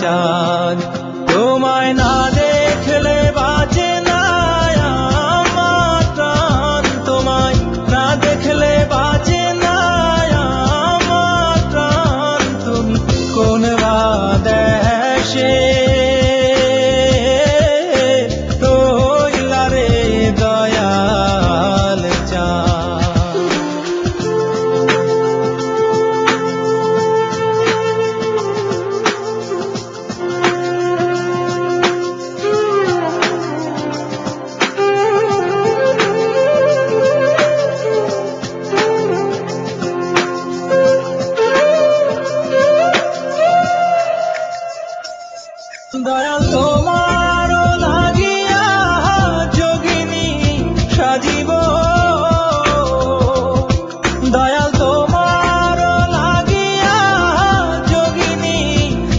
চাঁদ তোমায় না দেখলে বাঁচে না আমার প্রাণ তোমায় না দেখলে বাঁচে না আমার প্রাণ তুমি কোন দেশে রইলা রে দয়াল চাঁদ দয়াল তোমার লাগিয়া যোগিনী সাজিব দয়াল তোমার লাগিয়া যোগিনী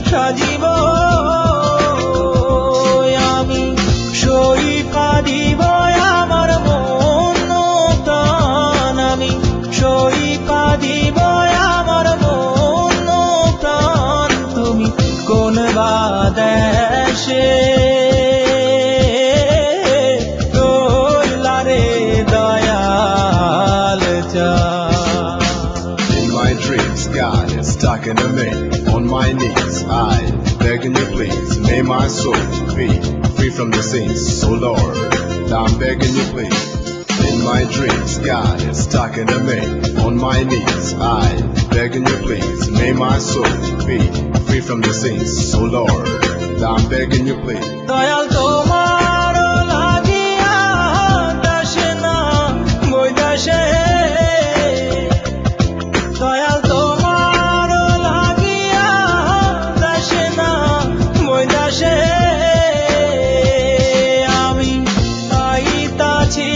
সাজিব আমি সই পাদিব আমার মন প্রাণ আমি সই পাদিব আমার মন প্রাণ তুমি কোন দেশে রইলা রে দয়াল চাঁদ In my dreams, God is talking to me. On my knees, I begging you please, may my soul be free from the sins. So Lord, I'm begging you please. In my dreams, God is talking to me. On my knees, I begging you please, may my soul be free from the sins. So Lord, I'm begging you please. Dayal তোমার লাগিয়া দাসে না বৈদাসে দয়াল তোমার লাগিয়া দাসে না বৈদাসে আমি পাইতাছি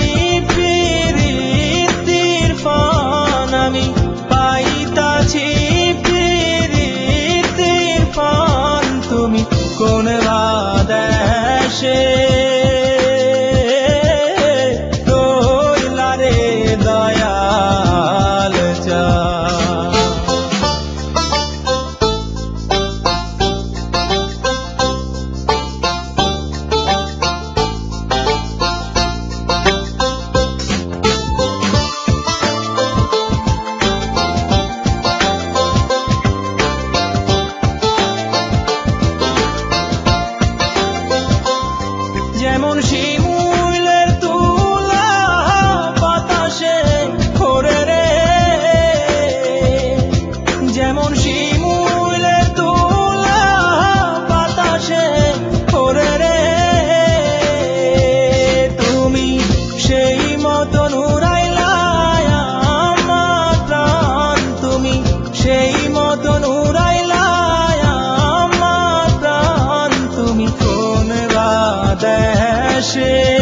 প্রীতির ফান আমি পাইতাছি প্রীতির ফান তুমি কোন দেশে রইলা রে দয়াল চাঁদ যেমন শিমুলের তুলা বাতাসে ওড়ে রে যেমন শিমুলের তুলা বাতাসে ওড়ে রে তুমি সেই মতন উড়াইলা আমার প্রাণ তুমি সেই মতন উড়াইলা আমার প্রাণ তুমি কোন দেশে